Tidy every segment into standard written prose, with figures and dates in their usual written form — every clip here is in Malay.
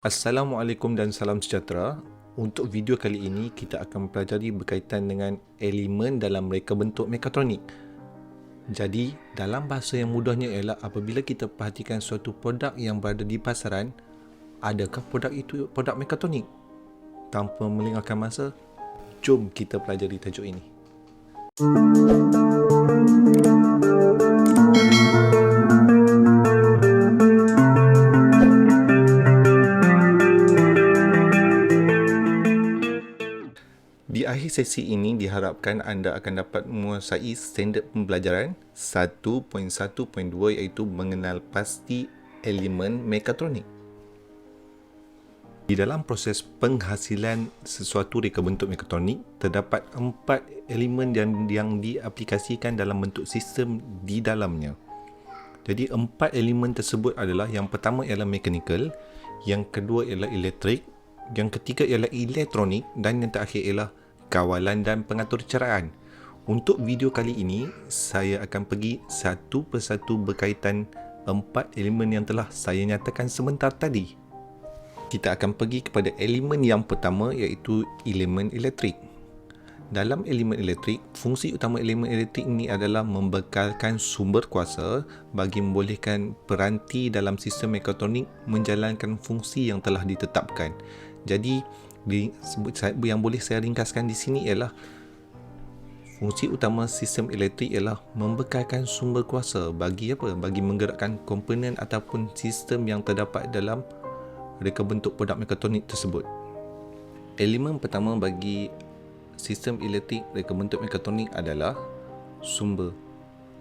Assalamualaikum dan salam sejahtera. Untuk video kali ini, kita akan mempelajari berkaitan dengan elemen dalam reka bentuk mekatronik. Jadi, dalam bahasa yang mudahnya ialah apabila kita perhatikan suatu produk yang berada di pasaran, adakah produk itu produk mekatronik? Tanpa melengahkan masa, jom kita pelajari tajuk ini. Di akhir sesi ini diharapkan anda akan dapat menguasai standard pembelajaran 1.1.2 iaitu mengenal pasti elemen mekatronik. Di dalam proses penghasilan sesuatu reka bentuk mekatronik, terdapat 4 elemen yang diaplikasikan dalam bentuk sistem di dalamnya. Jadi 4 elemen tersebut adalah, yang pertama ialah mechanical, yang kedua ialah elektrik, yang ketiga ialah elektronik dan yang terakhir ialah kawalan dan pengatur caraan. Untuk video kali ini, saya akan pergi satu persatu berkaitan 4 elemen yang telah saya nyatakan sebentar tadi. Kita akan pergi kepada elemen yang pertama iaitu elemen elektrik. Dalam elemen elektrik, fungsi utama elemen elektrik ini adalah membekalkan sumber kuasa bagi membolehkan peranti dalam sistem mekatronik menjalankan fungsi yang telah ditetapkan. Jadi, yang boleh saya ringkaskan di sini ialah fungsi utama sistem elektrik ialah membekalkan sumber kuasa bagi apa? Bagi menggerakkan komponen ataupun sistem yang terdapat dalam reka bentuk produk mekatronik tersebut. Elemen pertama bagi sistem elektrik reka bentuk mekatronik adalah sumber.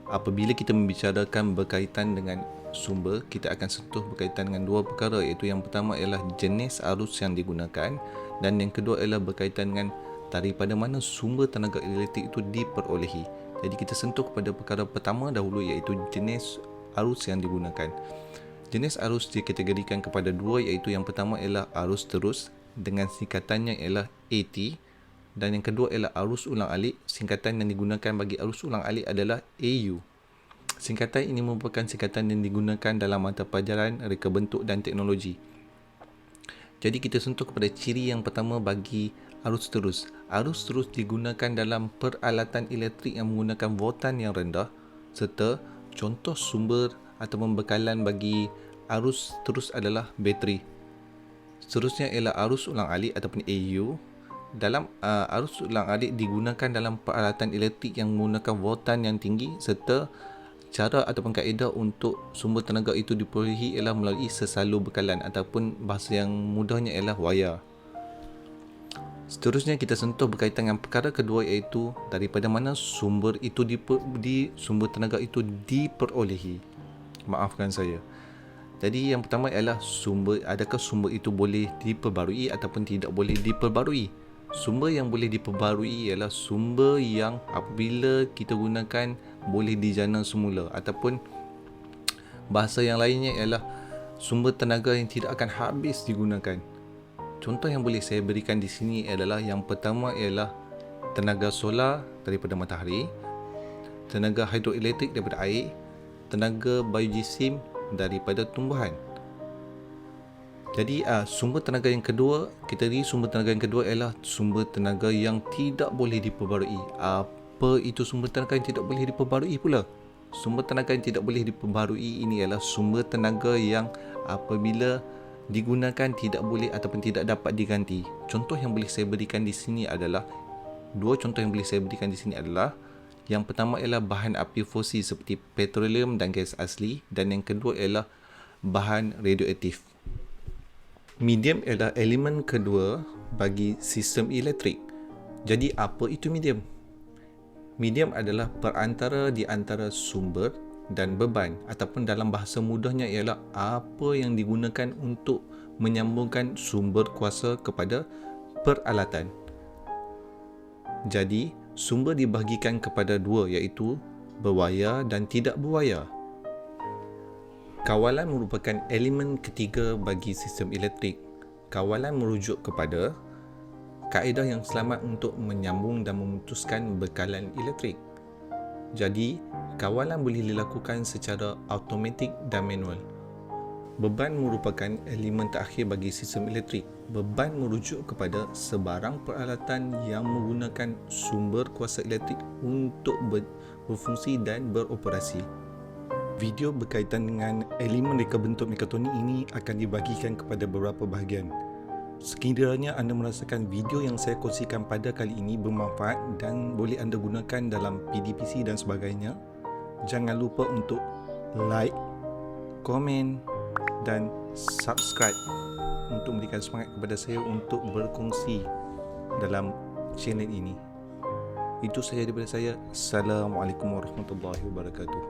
Apabila kita membicarakan berkaitan dengan sumber, kita akan sentuh berkaitan dengan dua perkara, iaitu yang pertama ialah jenis arus yang digunakan dan yang kedua ialah berkaitan dengan daripada mana sumber tenaga elektrik itu diperolehi. Jadi kita sentuh kepada perkara pertama dahulu, iaitu jenis arus yang digunakan. Jenis arus dikategorikan kepada dua, iaitu yang pertama ialah arus terus dengan singkatannya ialah AT dan yang kedua ialah arus ulang-alik. Singkatan yang digunakan bagi arus ulang-alik adalah AU. Singkatan ini merupakan singkatan yang digunakan dalam mata pelajaran reka bentuk dan teknologi. Jadi kita sentuh kepada ciri yang pertama bagi arus terus. Arus terus digunakan dalam peralatan elektrik yang menggunakan voltan yang rendah, serta contoh sumber atau pembekalan bagi arus terus adalah bateri. Seterusnya ialah arus ulang-alik ataupun AU. Dalam arus ulang-alik digunakan dalam peralatan elektrik yang menggunakan voltan yang tinggi, serta cara ataupun kaedah untuk sumber tenaga itu diperolehi ialah melalui sesalur bekalan ataupun bahasa yang mudahnya ialah wayar. Seterusnya kita sentuh berkaitan dengan perkara kedua, iaitu daripada mana sumber itu sumber tenaga itu diperolehi. Maafkan saya. Jadi yang pertama ialah adakah sumber itu boleh diperbarui ataupun tidak boleh diperbarui. Sumber yang boleh diperbarui ialah sumber yang apabila kita gunakan boleh dijana semula, ataupun bahasa yang lainnya ialah sumber tenaga yang tidak akan habis digunakan. Contoh yang boleh saya berikan di sini adalah, yang pertama ialah tenaga solar daripada matahari, tenaga hidroelektrik daripada air, tenaga biogeosim daripada tumbuhan. Jadi sumber tenaga yang kedua, sumber tenaga yang kedua ialah sumber tenaga yang tidak boleh diperbarui. Apa itu sumber tenaga yang tidak boleh diperbarui pula? Sumber tenaga yang tidak boleh diperbarui ini ialah sumber tenaga yang apabila digunakan tidak boleh ataupun tidak dapat diganti. Contoh yang boleh saya berikan di sini adalah, yang pertama ialah bahan api fosil seperti petroleum dan gas asli, dan yang kedua ialah bahan radioaktif. Medium ialah elemen kedua bagi sistem elektrik. Jadi apa itu medium? Medium adalah perantara di antara sumber dan beban, ataupun dalam bahasa mudahnya ialah apa yang digunakan untuk menyambungkan sumber kuasa kepada peralatan. Jadi sumber dibahagikan kepada dua, iaitu berwayar dan tidak berwayar. Kawalan merupakan elemen ketiga bagi sistem elektrik. Kawalan merujuk kepada kaedah yang selamat untuk menyambung dan memutuskan bekalan elektrik. Jadi, kawalan boleh dilakukan secara automatik dan manual. Beban merupakan elemen terakhir bagi sistem elektrik. Beban merujuk kepada sebarang peralatan yang menggunakan sumber kuasa elektrik untuk berfungsi dan beroperasi. Video berkaitan dengan elemen reka bentuk mekatronik ini akan dibagikan kepada beberapa bahagian. Sekiranya anda merasakan video yang saya kongsikan pada kali ini bermanfaat dan boleh anda gunakan dalam PDPC dan sebagainya, jangan lupa untuk like, komen dan subscribe untuk memberikan semangat kepada saya untuk berkongsi dalam channel ini. Itu sahaja daripada saya. Assalamualaikum warahmatullahi wabarakatuh.